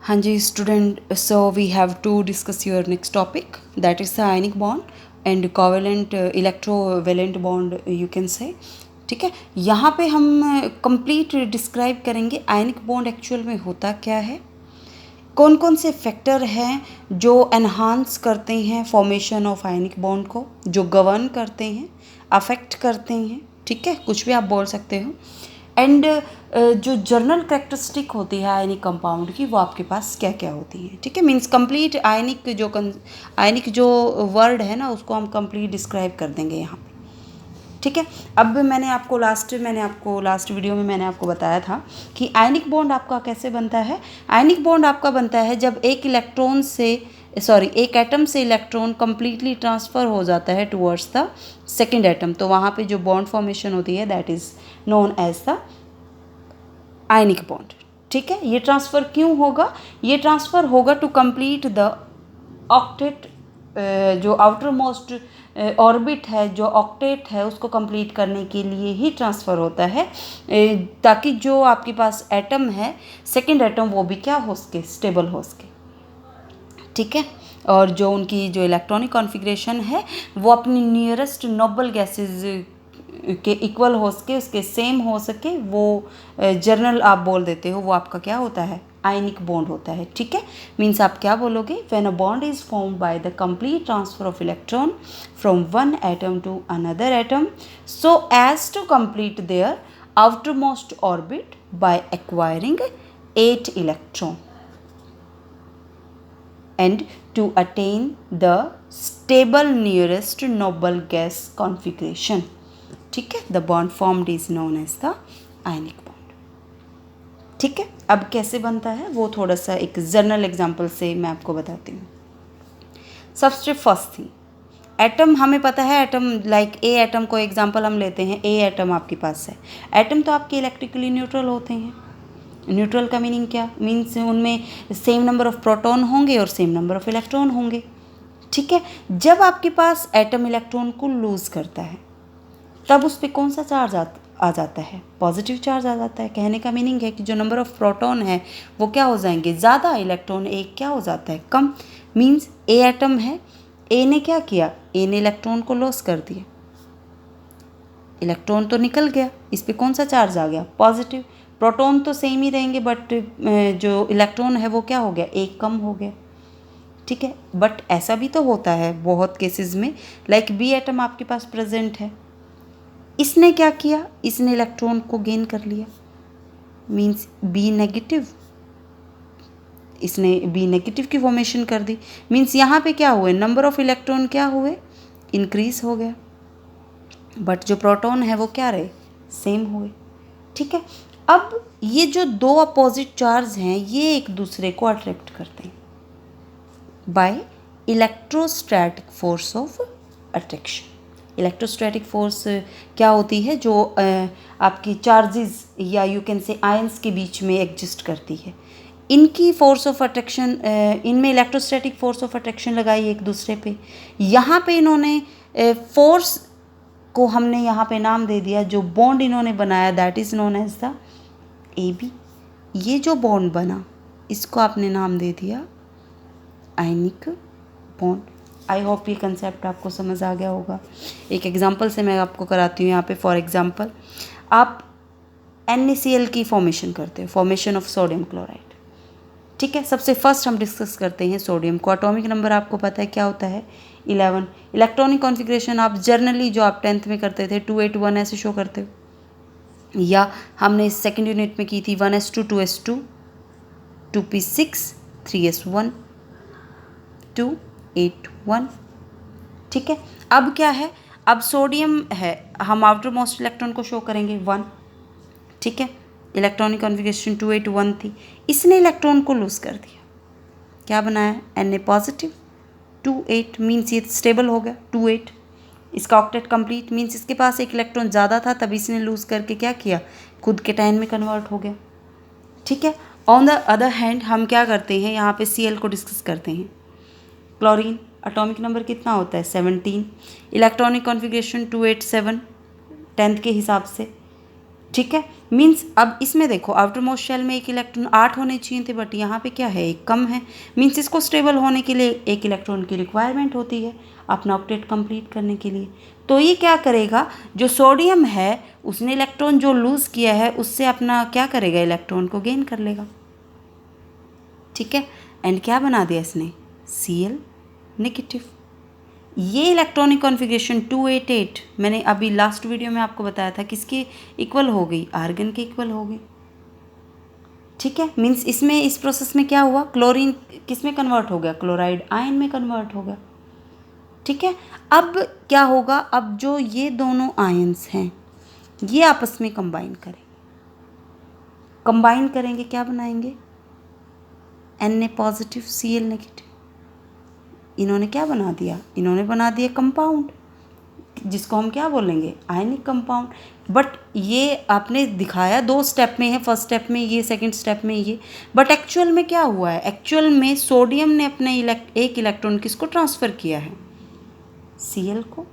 हाँ जी student, so we have to discuss your next topic that is the ionic bond and covalent electrovalent bond you can say. ठीक है, यहाँ पे हम कंप्लीट डिस्क्राइब करेंगे आयनिक बॉन्ड एक्चुअल में होता क्या है, कौन कौन से फैक्टर हैं जो एनहांस करते हैं फॉर्मेशन ऑफ आयनिक बॉन्ड को, जो गवर्न करते हैं, अफेक्ट करते हैं। ठीक है, कुछ भी आप बोल सकते हो। एंड जो जर्नल कैरेक्टरिस्टिक होती है आयनिक कंपाउंड की, वो आपके पास क्या क्या होती है। ठीक है, मीन्स कंप्लीट आयनिक जो वर्ड है ना, उसको हम कंप्लीट डिस्क्राइब कर देंगे यहाँ पे। ठीक है, अब मैंने आपको लास्ट वीडियो में मैंने आपको बताया था कि आयनिक बॉन्ड आपका कैसे बनता है। आयनिक बॉन्ड आपका बनता है जब एक एटम से इलेक्ट्रॉन कंप्लीटली ट्रांसफ़र हो जाता है टुवर्ड्स द सेकेंड एटम, तो वहाँ पे जो बॉन्ड फॉर्मेशन होती है that is known as the ionic bond. ठीक है, ये ट्रांसफ़र क्यों होगा? ये ट्रांसफ़र होगा टू कंप्लीट द ऑक्टेट, जो आउटर मोस्ट ऑर्बिट है, जो ऑक्टेट है, उसको कंप्लीट करने के लिए ही ट्रांसफ़र होता है, ताकि जो आपके पास एटम है सेकेंड एटम वो भी क्या हो सके, स्टेबल हो सके। ठीक है, और जो उनकी जो इलेक्ट्रॉनिक कॉन्फ़िगरेशन है वो अपनी नियरेस्ट नोबल गैसेस के इक्वल हो सके, उसके सेम हो सके, वो जर्नल आप बोल देते हो, वो आपका क्या होता है, आयनिक बॉन्ड होता है। ठीक है, मीन्स आप क्या बोलोगे, when a bond is formed by the complete transfer of electron from one atom to another atom so as to complete their outermost orbit by acquiring 8 electron and to attain the stable nearest noble gas configuration. ठीक है, the bond formed is known as the ionic bond. ठीक है, अब कैसे बनता है वो थोड़ा सा एक जर्नल एग्जांपल से मैं आपको बताती हूँ। सबसे फर्स्ट थी एटम, हमें पता है एटम लाइक ए एटम को एग्जांपल हम लेते हैं, ए एटम आपके पास है। एटम तो आपके इलेक्ट्रिकली न्यूट्रल होते हैं। न्यूट्रल का मीनिंग क्या, मीन्स उनमें सेम नंबर ऑफ प्रोटॉन होंगे और सेम नंबर ऑफ इलेक्ट्रॉन होंगे। ठीक है, जब आपके पास एटम इलेक्ट्रॉन को लूज़ करता है तब उस पर कौन सा चार्ज आ जाता है, पॉजिटिव चार्ज आ जाता है। कहने का मीनिंग है कि जो नंबर ऑफ प्रोटॉन है वो क्या हो जाएंगे, ज़्यादा, इलेक्ट्रॉन एक क्या हो जाता है, कम। मीन्स ए एटम है, ए ने क्या किया, ए ने इलेक्ट्रॉन को लॉस कर दिया, इलेक्ट्रॉन तो निकल गया, इस पर कौन सा चार्ज आ गया, पॉजिटिव। प्रोटॉन तो सेम ही रहेंगे बट जो इलेक्ट्रॉन है वो क्या हो गया, एक कम हो गया। ठीक है, बट ऐसा भी तो होता है बहुत केसेस में, लाइक बी एटम आपके पास प्रेजेंट है, इसने क्या किया, इसने इलेक्ट्रॉन को गेन कर लिया, मीन्स बी नेगेटिव, इसने बी नेगेटिव की फॉर्मेशन कर दी। मीन्स यहाँ पे क्या हुए, नंबर ऑफ इलेक्ट्रॉन क्या हुए, इंक्रीज हो गया, बट जो प्रोटॉन है वो क्या रहे, सेम हुए। ठीक है, अब ये जो दो अपोजिट चार्ज हैं ये एक दूसरे को अट्रैक्ट करते हैं by electrostatic force of attraction. Electrostatic force क्या होती है, जो आपकी चार्जेस या यू कैन से आयंस के बीच में एग्जिस्ट करती है। इनकी फोर्स ऑफ अट्रैक्शन, इनमें इलेक्ट्रोस्टैटिक फोर्स ऑफ अट्रैक्शन लगाई एक दूसरे पे। यहाँ पे इन्होंने फोर्स को हमने यहाँ पे नाम दे दिया, जो बॉन्ड इन्होंने बनाया that is known as the A B. ये जो बॉन्ड बना इसको आपने नाम दे दिया आयनिक बॉन्ड। आई होप ये कंसेप्ट आपको समझ आ गया होगा। एक एग्जांपल से मैं आपको कराती हूँ यहाँ पे। फॉर एग्जांपल आप NaCl की फॉर्मेशन करते हो, फॉर्मेशन ऑफ सोडियम क्लोराइड। ठीक है, सबसे फर्स्ट हम डिस्कस करते हैं सोडियम को। एटॉमिक नंबर आपको पता है क्या होता है, 11। इलेक्ट्रॉनिक कॉन्फ़िगरेशन आप जर्नली जो आप 10th में करते थे 281 ऐसे शो करते हो, या हमने सेकेंड यूनिट में की थी 1s2 2s2 2p6 3s1 281। ठीक है, अब क्या है, अब सोडियम है, हम आउटर मोस्ट इलेक्ट्रॉन को शो करेंगे 1। ठीक है, इलेक्ट्रॉनिक कॉन्फ़िगरेशन 281 थी, इसने इलेक्ट्रॉन को लूज़ कर दिया, क्या बनाया, Na पॉजिटिव 28, मीन्स ये स्टेबल हो गया 28। इसका ऑक्टेट कंप्लीट, मीन्स इसके पास एक इलेक्ट्रॉन ज़्यादा था तब इसने लूज़ करके क्या किया, खुद के टाइम में कन्वर्ट हो गया। ठीक है, ऑन द अदर हैंड हम क्या करते हैं, यहाँ पे Cl को डिस्कस करते हैं। क्लोरीन एटॉमिक नंबर कितना होता है, 17। इलेक्ट्रॉनिक कॉन्फ़िगरेशन 287 10th के हिसाब से। ठीक है, मीन्स अब इसमें देखो आउटर मोस्ट शेल में एक इलेक्ट्रॉन 8 होने चाहिए थे, बट यहाँ पे क्या है, एक कम है। मीन्स इसको स्टेबल होने के लिए एक इलेक्ट्रॉन की रिक्वायरमेंट होती है अपना ऑक्टेट कंप्लीट करने के लिए। तो ये क्या करेगा, जो सोडियम है उसने इलेक्ट्रॉन जो लूज़ किया है उससे अपना क्या करेगा, इलेक्ट्रॉन को गेन कर लेगा। ठीक है, एंड क्या बना दिया इसने, Cl नेगेटिव। ये इलेक्ट्रॉनिक कॉन्फ़िगरेशन 288 मैंने अभी लास्ट वीडियो में आपको बताया था किसके इक्वल हो गई, आर्गन के इक्वल हो गई। ठीक है, मीन्स इसमें इस प्रोसेस में क्या हुआ, क्लोरीन किस में कन्वर्ट हो गया, क्लोराइड आयन में कन्वर्ट हो गया। ठीक है, अब क्या होगा, अब जो ये दोनों आयन्स हैं ये आपस में कंबाइन करेंगे। कंबाइन करेंगे क्या बनाएंगे, Na पॉजिटिव Cl नेगेटिव। इन्होंने क्या बना दिया, इन्होंने बना दिया कंपाउंड, जिसको हम क्या बोलेंगे, आयनिक कंपाउंड। बट ये आपने दिखाया 2 स्टेप में है, फर्स्ट स्टेप में ये, सेकंड स्टेप में ये, बट एक्चुअल में क्या हुआ है, एक्चुअल में सोडियम ने अपने एक इलेक्ट्रॉन किसको ट्रांसफ़र किया है, Cl को,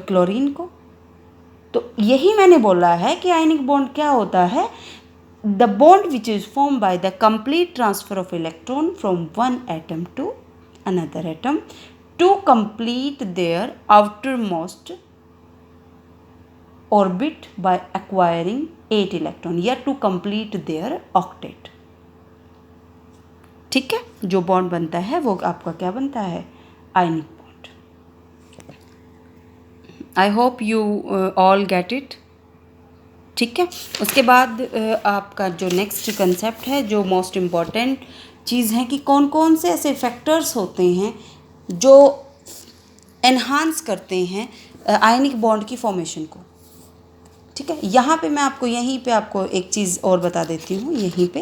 क्लोरीन को। तो यही मैंने बोला है कि आयनिक बॉन्ड क्या होता है, the bond which is form by the complete transfer of electron from one atom to another atom to complete their outermost orbit by acquiring 8 electron या to complete their octet। ठीक है, जो bond बनता है वो आपका क्या बनता है, आयनिक bond. I hope you all get it. ठीक है, उसके बाद आपका जो नेक्स्ट कंसेप्ट है, जो मोस्ट इम्पॉर्टेंट चीज़ है कि कौन कौन से ऐसे फैक्टर्स होते हैं जो एनहांस करते हैं आयनिक बॉन्ड की फॉर्मेशन को। ठीक है, यहाँ पे मैं आपको यहीं पे आपको एक चीज़ और बता देती हूँ। यहीं पे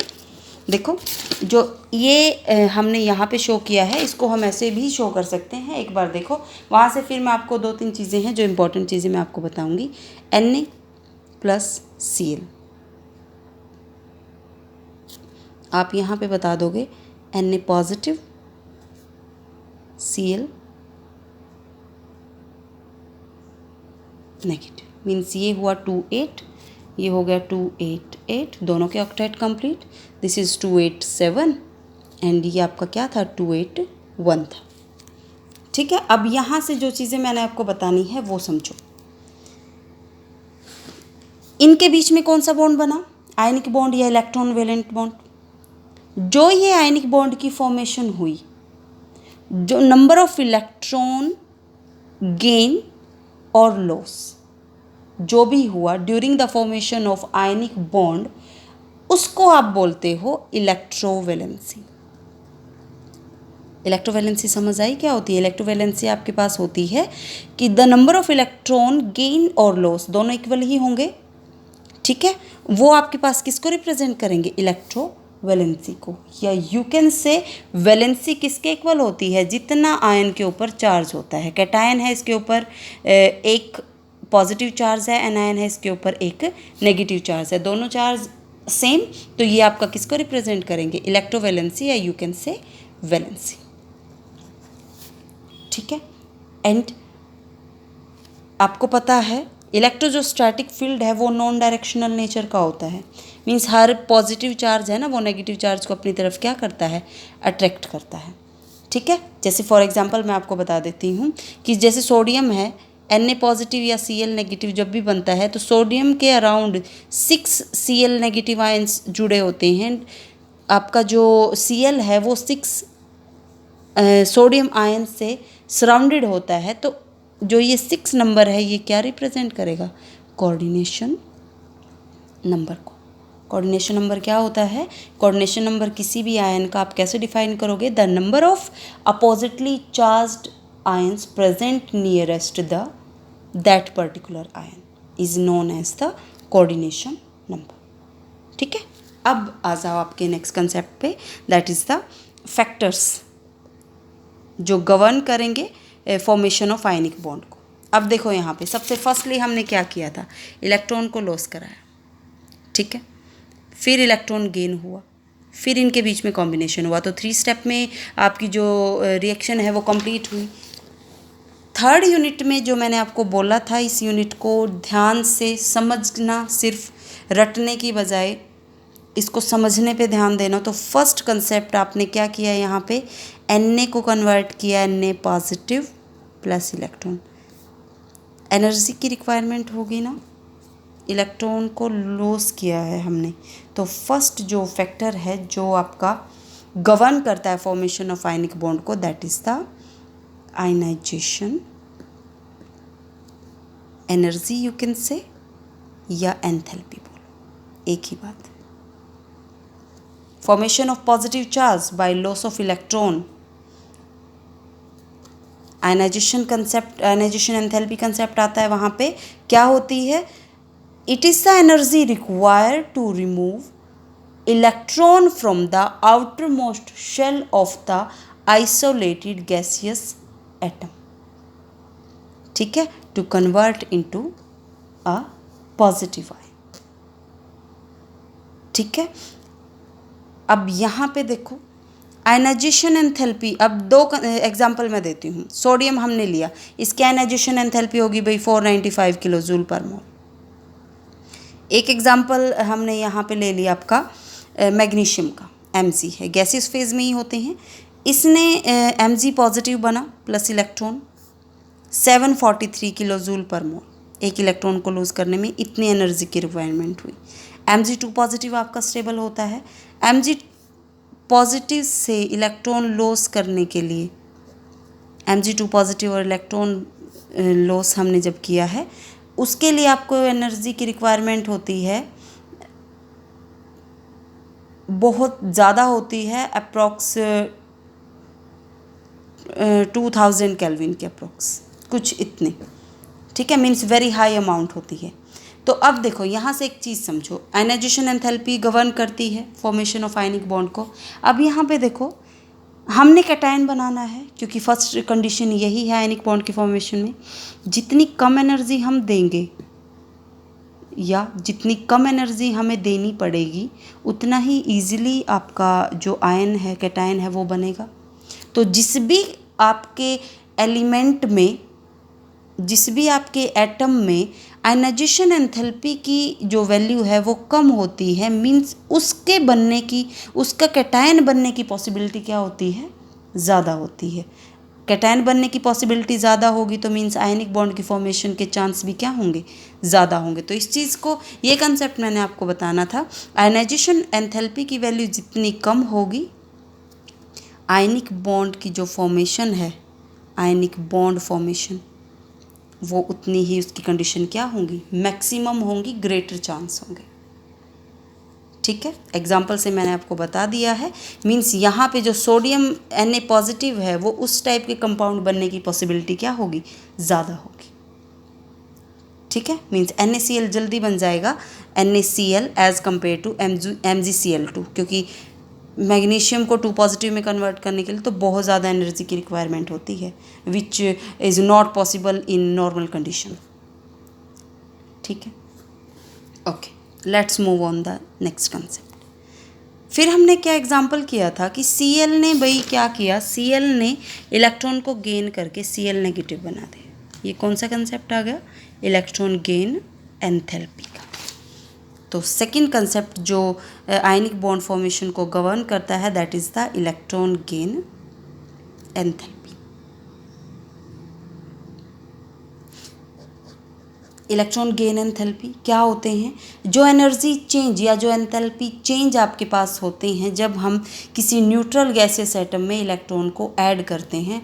देखो, जो ये हमने यहाँ पे शो किया है, इसको हम ऐसे भी शो कर सकते हैं। एक बार देखो, वहाँ से फिर मैं आपको 2-3 चीज़ें हैं जो इम्पोर्टेंट चीज़ें मैं आपको बताऊँगी। Na प्लस Cl, आप यहाँ पे बता दोगे Na positive Cl negative, means ये हुआ 2-8, ये हो गया 2-8-8, दोनों के octet complete. This is 2-8-7 and ये आपका क्या था, 2-8-1 था। ठीक है, अब यहाँ से जो चीज़ें मैंने आपको बतानी है वो समझो। इनके बीच में कौन सा बॉन्ड बना, आयनिक बॉन्ड या इलेक्ट्रॉन वैलेंट बॉन्ड। जो ये आयनिक बॉन्ड की फॉर्मेशन हुई, जो नंबर ऑफ इलेक्ट्रॉन गेन और लॉस जो भी हुआ during the formation of ionic bond, उसको आप बोलते हो इलेक्ट्रोवैलेंसी। इलेक्ट्रोवैलेंसी समझ आई क्या होती है। इलेक्ट्रोवैलेंसी आपके पास होती है कि the number of electron gain और लॉस दोनों इक्वल ही होंगे। ठीक है, वो आपके पास किसको रिप्रेजेंट करेंगे, इलेक्ट्रोवैलेंसी को। या यू कैन से वैलेंसी किसके इक्वल होती है, जितना आयन के ऊपर चार्ज होता है। कैटायन है, इसके ऊपर एक पॉजिटिव चार्ज है, एनायन है, इसके ऊपर एक नेगेटिव चार्ज है, दोनों चार्ज सेम, तो ये आपका किसको रिप्रेजेंट करेंगे, इलेक्ट्रोवैलेंसी या यू कैन से वैलेंसी। ठीक है, एंड आपको पता है इलेक्ट्रोस्टैटिक फील्ड है वो नॉन डायरेक्शनल नेचर का होता है। मीन्स हर पॉजिटिव चार्ज है ना, वो नेगेटिव चार्ज को अपनी तरफ क्या करता है, अट्रैक्ट करता है। ठीक है, जैसे फॉर एग्जांपल मैं आपको बता देती हूँ कि जैसे सोडियम है, Na पॉजिटिव या Cl नेगेटिव जब भी बनता है तो सोडियम के अराउंड 6 Cl नेगेटिव आयंस जुड़े होते हैं। आपका जो Cl है वो 6 सोडियम आयन से सराउंडेड होता है। तो जो ये 6 नंबर है ये क्या रिप्रेजेंट करेगा, कोऑर्डिनेशन नंबर को। कोऑर्डिनेशन नंबर क्या होता है, कोऑर्डिनेशन नंबर किसी भी आयन का आप कैसे डिफाइन करोगे, the number of oppositely charged ions present nearest the that particular ion is known as the coordination number. ठीक है, अब आ जाओ आपके नेक्स्ट कंसेप्ट पे, दैट इज़ द फैक्टर्स जो गवर्न करेंगे फॉर्मेशन ऑफ आयनिक बॉन्ड को। अब देखो यहाँ पे सबसे फर्स्टली हमने क्या किया था, इलेक्ट्रॉन को लॉस कराया। ठीक है, फिर इलेक्ट्रॉन गेन हुआ, फिर इनके बीच में कॉम्बिनेशन हुआ। तो 3 स्टेप में आपकी जो रिएक्शन है वो कंप्लीट हुई। थर्ड यूनिट में जो मैंने आपको बोला था, इस यूनिट को ध्यान से समझना, सिर्फ रटने की बजाय इसको समझने पे ध्यान देना। तो फर्स्ट कंसेप्ट आपने क्या किया यहाँ पे, Na को कन्वर्ट किया, Na positive plus electron, energy की रिक्वायरमेंट होगी ना, इलेक्ट्रॉन को लॉस किया है हमने। तो फर्स्ट जो फैक्टर है जो आपका गवर्न करता है फॉर्मेशन ऑफ आयनिक बॉन्ड को, that is the ionization energy you can say, या एंथैल्पी बोलो, एक ही बात। Formation of positive charge by loss of electron, ionization concept, ionization enthalpy concept आता है, वहाँ पे क्या होती है, it is the energy required to remove electron from the outermost shell of the isolated gaseous atom, ठीक है, to convert into a positive ion, ठीक है। अब यहाँ पे देखो आयनाइजेशन एंथैल्पी, अब दो एग्जांपल मैं देती हूँ। सोडियम हमने लिया, इसकी आयनाइजेशन एंथैल्पी होगी भाई 495 किलो जूल पर मोल। एक एग्जांपल हमने यहाँ पे ले लिया आपका मैग्नीशियम का, Mg है, गैसियस फेज में ही होते हैं। इसने Mg पॉजिटिव बना plus electron, 743 kilo joule per mole. एक इलेक्ट्रॉन को लूज़ करने में इतनी एनर्जी की रिक्वायरमेंट हुई। Mg2 पॉजिटिव आपका स्टेबल होता है। Mg पॉजिटिव से इलेक्ट्रॉन लॉस करने के लिए, Mg2 पॉजिटिव और इलेक्ट्रॉन लॉस हमने जब किया है, उसके लिए आपको एनर्जी की रिक्वायरमेंट होती है, बहुत ज़्यादा होती है, अप्रॉक्स 2000 केल्विन के अप्रॉक्स, कुछ इतने, ठीक है, मीन्स वेरी हाई अमाउंट होती है। तो अब देखो यहाँ से एक चीज़ समझो, आयनाइजेशन एंथैल्पी गवर्न करती है फॉर्मेशन ऑफ आयनिक बॉन्ड को। अब यहाँ पे देखो हमने कैटायन बनाना है, क्योंकि फर्स्ट कंडीशन यही है आयनिक बॉन्ड की फॉर्मेशन में, जितनी कम एनर्जी हम देंगे या जितनी कम एनर्जी हमें देनी पड़ेगी, उतना ही ईजिली आपका जो आयन है, कैटायन है, वो बनेगा। तो जिस भी आपके एलिमेंट में, जिस भी आपके एटम में आयनाइजेशन एंथैल्पी की जो वैल्यू है वो कम होती है, मीन्स उसके बनने की, उसका कैटायन बनने की पॉसिबिलिटी क्या होती है, ज़्यादा होती है। कैटायन बनने की पॉसिबिलिटी ज़्यादा होगी तो मीन्स आयनिक बॉन्ड की फॉर्मेशन के चांस भी क्या होंगे, ज़्यादा होंगे। तो इस चीज़ को, ये कंसेप्ट मैंने आपको बताना था। आयनाइजेशन एंथैल्पी की वैल्यू जितनी कम होगी, आयनिक बॉन्ड की जो फॉर्मेशन है, आयनिक बॉन्ड फॉर्मेशन, वो उतनी ही उसकी कंडीशन क्या होंगी, मैक्सिमम होंगी, ग्रेटर चांस होंगे, ठीक है। एग्जाम्पल से मैंने आपको बता दिया है। मीन्स यहाँ पे जो सोडियम Na पॉजिटिव है, वो उस टाइप के कंपाउंड बनने की पॉसिबिलिटी क्या होगी, ज़्यादा होगी, ठीक है। मीन्स NaCl जल्दी बन जाएगा, NaCl as compare to MgCl2, क्योंकि मैग्नीशियम को 2 पॉजिटिव में कन्वर्ट करने के लिए तो बहुत ज़्यादा एनर्जी की रिक्वायरमेंट होती है, which is not possible in normal condition, ठीक है। Okay, let's move on the next concept. फिर हमने क्या एग्जांपल किया था कि Cl ने भाई क्या किया, Cl ने इलेक्ट्रॉन को गेन करके Cl नेगेटिव बना दिया। ये कौन सा कंसेप्ट आ गया, इलेक्ट्रॉन गेन एंथैल्पी का। तो सेकंड कंसेप्ट जो आयनिक बॉन्ड फॉर्मेशन को गवर्न करता है, that is the electron gain enthalpy. Electron gain enthalpy क्या होते हैं, जो एनर्जी चेंज या जो एंथैल्पी चेंज आपके पास होते हैं जब हम किसी न्यूट्रल गैसियस एटम में इलेक्ट्रॉन को ऐड करते हैं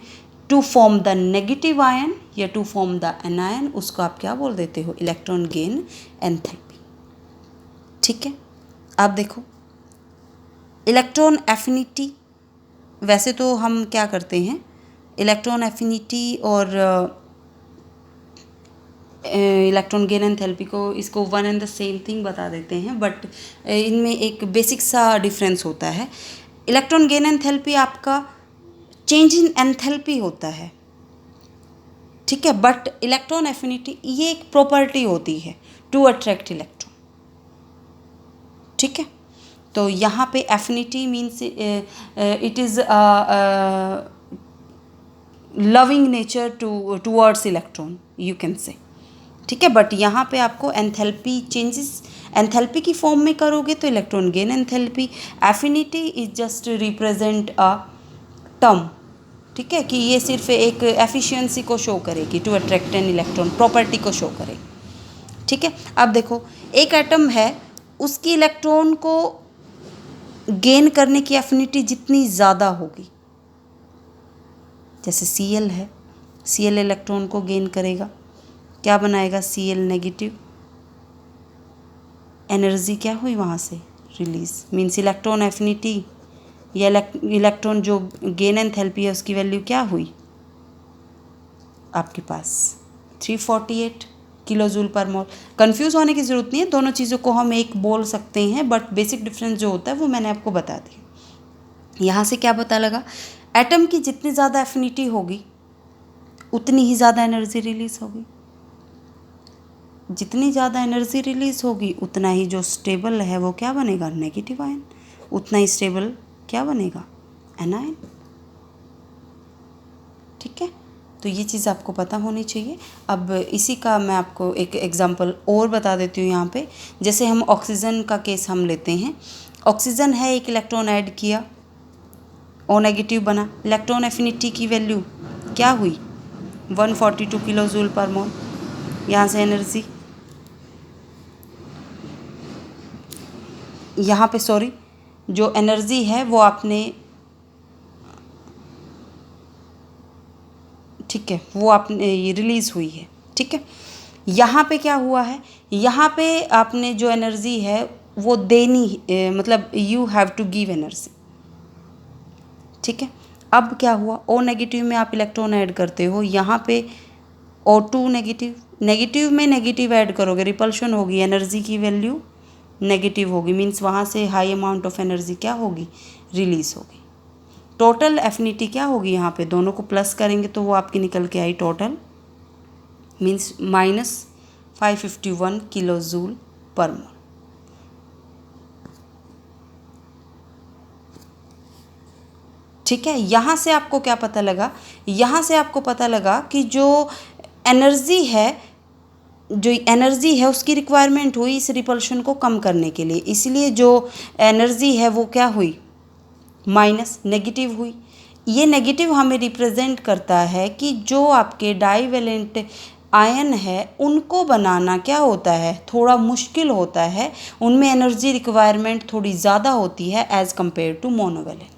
to form the negative ion या टू फॉर्म द एनायन, उसको आप क्या बोल देते हो, इलेक्ट्रॉन गेन एंथैल्पी, ठीक है। अब देखो इलेक्ट्रॉन एफिनिटी, वैसे तो हम क्या करते हैं, इलेक्ट्रॉन एफिनिटी और इलेक्ट्रॉन गेन एंथैल्पी को, इसको one and the same thing बता देते हैं, बट इनमें एक बेसिक सा डिफरेंस होता है। इलेक्ट्रॉन गेन एंथैल्पी आपका चेंज इन एंथैल्पी होता है, ठीक है, बट इलेक्ट्रॉन एफिनिटी ये एक प्रॉपर्टी होती है टू अट्रैक्ट इलेक्ट्रॉन, ठीक है। तो यहाँ पे affinity means it is loving nature towards electron you can say, ठीक है। बट यहाँ पे आपको एंथैल्पी चेंजेस, एंथैल्पी की फॉर्म में करोगे तो electron gain enthalpy. Affinity is just represent a term, ठीक है, कि ये सिर्फ एक एफिशिएंसी को शो करेगी to attract an electron, property को शो करेगी, ठीक है। अब देखो एक एटम है, उसकी इलेक्ट्रॉन को गेन करने की एफिनिटी जितनी ज़्यादा होगी, जैसे Cl है, Cl इलेक्ट्रॉन को गेन करेगा, क्या बनाएगा, Cl नेगेटिव, एनर्जी क्या हुई वहाँ से रिलीज, मीन्स इलेक्ट्रॉन एफिनिटी या इलेक्ट्रॉन जो गेन एंथैल्पी है उसकी वैल्यू क्या हुई आपके पास 348 किलो जूल पर मोल। कंफ्यूज होने की ज़रूरत नहीं है, दोनों चीज़ों को हम एक बोल सकते हैं, बट बेसिक डिफरेंस जो होता है वो मैंने आपको बता दिया। यहाँ से क्या पता लगा, एटम की जितनी ज़्यादा एफिनिटी होगी उतनी ही ज़्यादा एनर्जी रिलीज होगी, जितनी ज़्यादा एनर्जी रिलीज होगी उतना ही जो स्टेबल है वो क्या बनेगा, नेगेटिव आयन, उतना ही स्टेबल क्या बनेगा, एनायन, ठीक है। तो ये चीज़ आपको पता होनी चाहिए। अब इसी का मैं आपको एक एग्जांपल और बता देती हूँ यहाँ पे। जैसे हम ऑक्सीजन का केस हम लेते हैं, ऑक्सीजन है, एक इलेक्ट्रॉन ऐड किया, ओ नेगेटिव बना, इलेक्ट्रॉन एफिनिटी की वैल्यू क्या हुई 142 किलो जूल पर मोल। यहाँ से एनर्जी, यहाँ पे सॉरी जो एनर्जी है वो आपने, ठीक है, वो आपने ये रिलीज़ हुई है, ठीक है। यहाँ पे क्या हुआ है, यहाँ पे आपने जो एनर्जी है वो देनी मतलब you have to give energy, ठीक है। अब क्या हुआ, ओ नेगेटिव में आप इलेक्ट्रॉन ऐड करते हो, यहाँ पे O2 नेगेटिव, नेगेटिव में नेगेटिव ऐड करोगे, रिपल्शन होगी, एनर्जी की वैल्यू नेगेटिव होगी, मीन्स वहाँ से हाई अमाउंट ऑफ एनर्जी क्या होगी, रिलीज होगी। टोटल एफिनिटी क्या होगी, यहाँ पे दोनों को प्लस करेंगे तो वो आपकी निकल के आई total, means -551 kilo joule per mole. ठीक है, यहाँ से आपको क्या पता लगा, यहाँ से आपको पता लगा कि जो एनर्जी है उसकी रिक्वायरमेंट हुई इस रिपल्शन को कम करने के लिए, इसलिए जो एनर्जी है वो क्या हुई, माइनस, नेगेटिव हुई। ये नेगेटिव हमें रिप्रेजेंट करता है कि जो आपके डाईवेलेंट आयन है उनको बनाना क्या होता है, थोड़ा मुश्किल होता है, उनमें एनर्जी रिक्वायरमेंट थोड़ी ज़्यादा होती है एज़ कम्पेयर टू मोनोवेलेंट,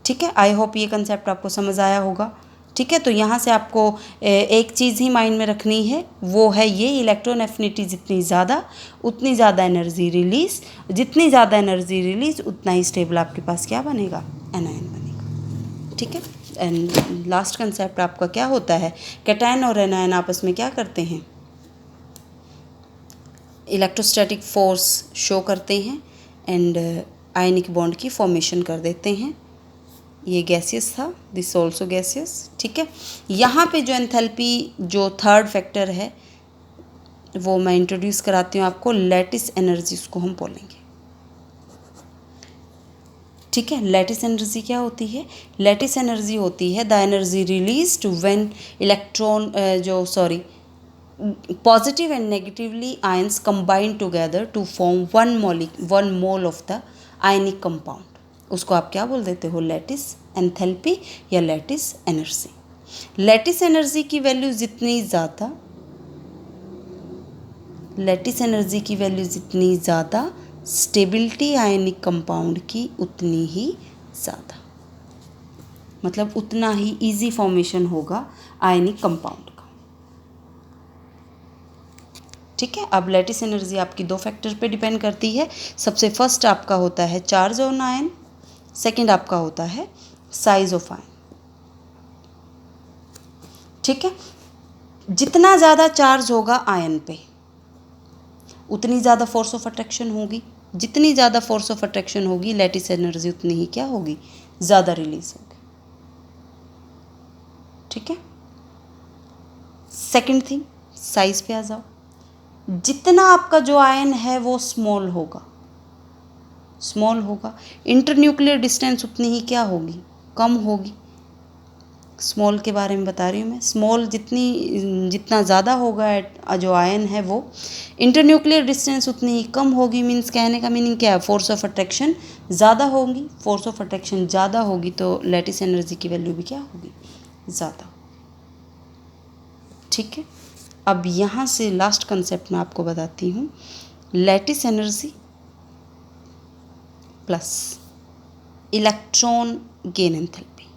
ठीक है। आई होप ये कंसेप्ट आपको समझ आया होगा, ठीक है। तो यहाँ से आपको एक चीज़ ही माइंड में रखनी है, वो है ये, इलेक्ट्रॉन एफिनिटी जितनी ज़्यादा उतनी ज़्यादा एनर्जी रिलीज, जितनी ज़्यादा एनर्जी रिलीज उतना ही स्टेबल आपके पास क्या बनेगा, एनायन बनेगा, ठीक है। एंड लास्ट कंसेप्ट आपका क्या होता है, कैटायन और एनायन आपस में क्या करते हैं, इलेक्ट्रोस्टैटिक फोर्स शो करते हैं एंड आयनिक बॉन्ड की फॉर्मेशन कर देते हैं। ये गैसियस था, दिस ऑल्सो गैसियस, ठीक है। यहाँ पे जो एंथैल्पी जो थर्ड फैक्टर है वो मैं इंट्रोड्यूस कराती हूँ आपको, लैटिस एनर्जी उसको हम बोलेंगे, ठीक है। लैटिस एनर्जी क्या होती है, लैटिस एनर्जी होती है the energy released when electron positive and negatively ions combine together to form one mole of the ionic compound, उसको आप क्या बोल देते हो, लैटिस एंथैल्पी या लैटिस एनर्जी। लैटिस एनर्जी की वैल्यू जितनी ज़्यादा, लैटिस एनर्जी की वैल्यू जितनी ज़्यादा, स्टेबिलिटी आयनिक कंपाउंड की उतनी ही ज़्यादा, मतलब उतना ही इजी फॉर्मेशन होगा आयनिक कंपाउंड का, ठीक है। अब लैटिस एनर्जी आपकी दो फैक्टर पे डिपेंड करती है। सबसे फर्स्ट आपका होता है चार्ज ऑन आयन, सेकंड आपका होता है साइज ऑफ आयन, ठीक है। जितना ज़्यादा चार्ज होगा आयन पे उतनी ज़्यादा फोर्स ऑफ अट्रैक्शन होगी, जितनी ज़्यादा फोर्स ऑफ अट्रैक्शन होगी लैटिस एनर्जी उतनी ही क्या होगी, ज़्यादा रिलीज होगी, ठीक है। सेकंड थिंग, साइज पे आ जाओ, जितना आपका जो आयन है वो स्मॉल होगा, इंटरन्यूक्लियर डिस्टेंस उतनी ही क्या होगी, कम होगी, स्मॉल के बारे में बता रही हूँ मैं। स्मॉल जितना ज़्यादा होगा जो आयन है वो, इंटरन्यूक्लियर डिस्टेंस उतनी ही कम होगी। मीन्स कहने का मीनिंग क्या है, फोर्स ऑफ अट्रैक्शन ज़्यादा होगी। फोर्स ऑफ अट्रैक्शन ज़्यादा होगी तो लैटिस एनर्जी की वैल्यू भी क्या होगी, ज़्यादा। ठीक है, अब यहाँ से लास्ट कंसेप्ट मैं आपको बताती हूँ। Lattice energy plus electron gain enthalpy,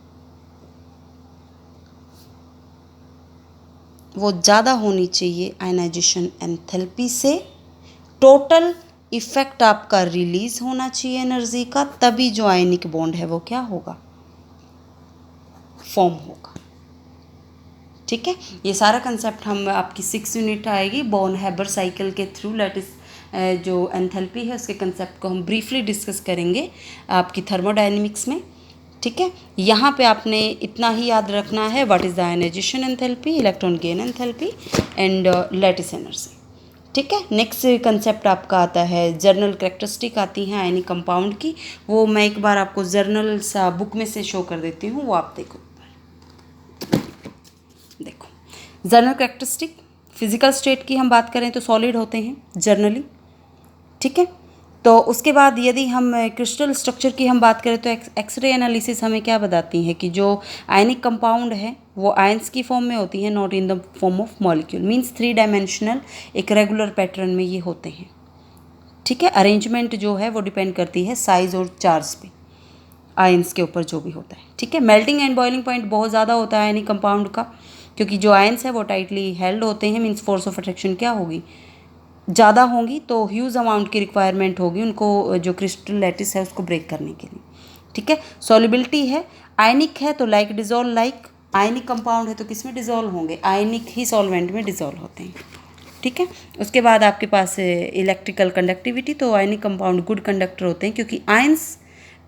वो ज़्यादा होनी चाहिए आयनाइजेशन एंथैल्पी से। टोटल इफेक्ट आपका रिलीज होना चाहिए एनर्जी का, तभी जो आयनिक बॉन्ड है वो क्या होगा, फॉर्म होगा। ठीक है, ये सारा कंसेप्ट हम आपकी 6 यूनिट आएगी बॉर्न हैबर साइकिल के थ्रू लैटिस जो एंथैल्पी है उसके कंसेप्ट को हम ब्रीफली डिस्कस करेंगे आपकी थर्मोडायनेमिक्स में। ठीक है, यहाँ पे आपने इतना ही याद रखना है, what is the ionization enthalpy, electron gain enthalpy and lattice energy. ठीक है, नेक्स्ट कंसेप्ट आपका आता है जर्नल कैरेक्टरिस्टिक आती हैं आयनिक कंपाउंड की। वो मैं एक बार आपको जर्नल सा बुक में से शो कर देती हूँ, वो आप देखो। जर्नल कैरेक्टरिस्टिक, फिजिकल स्टेट की हम बात करें तो सॉलिड होते हैं जर्नली। ठीक है, तो उसके बाद यदि हम क्रिस्टल स्ट्रक्चर की हम बात करें तो एक्सरे एनालिसिस हमें क्या बताती है कि जो आयनिक कंपाउंड है वो आयंस की फॉर्म में होती है, not in the form of molecule. Means 3 dimensional एक रेगुलर पैटर्न में ये होते हैं। ठीक है, अरेंजमेंट जो है वो डिपेंड करती है साइज और चार्ज पे, आयंस के ऊपर जो भी होता है। ठीक है, मेल्टिंग एंड बॉइलिंग पॉइंट बहुत ज़्यादा होता है आयनिक कंपाउंड का, क्योंकि जो आयंस है वो टाइटली हेल्ड होते हैं। मीन्स फोर्स ऑफ अट्रैक्शन क्या होगी, ज़्यादा होंगी, तो ह्यूज अमाउंट की रिक्वायरमेंट होगी उनको जो क्रिस्टल लैटिस है उसको ब्रेक करने के लिए। ठीक है, सॉल्युबिलिटी है, आयनिक है तो like dissolve like, ionic compound है तो किस में डिजोल्व होंगे, आयनिक ही सॉल्वेंट में डिजोल्व होते हैं। ठीक है, उसके बाद आपके पास इलेक्ट्रिकल कंडक्टिविटी, तो आयनिक कंपाउंड गुड कंडक्टर होते हैं क्योंकि आयंस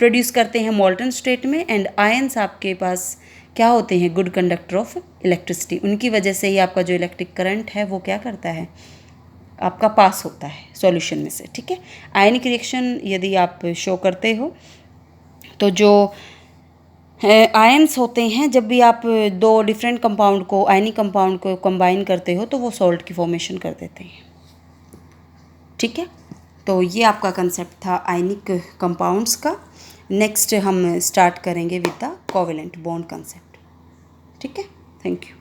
प्रोड्यूस करते हैं मॉल्टन स्टेट में, एंड आयंस आपके पास क्या होते हैं, गुड कंडक्टर ऑफ इलेक्ट्रिसिटी। उनकी वजह से ही आपका जो इलेक्ट्रिक करंट है वो क्या करता है, आपका पास होता है सॉल्यूशन में से। ठीक है, आयनिक रिएक्शन यदि आप शो करते हो तो जो आयंस होते हैं, जब भी आप 2 डिफरेंट कंपाउंड को, आयनिक कंपाउंड को कंबाइन करते हो तो वो सॉल्ट की फॉर्मेशन कर देते हैं। ठीक है, तो ये आपका कंसेप्ट था आयनिक कंपाउंड्स का। नेक्स्ट हम स्टार्ट करेंगे with the covalent bond concept. ठीक है, थैंक यू।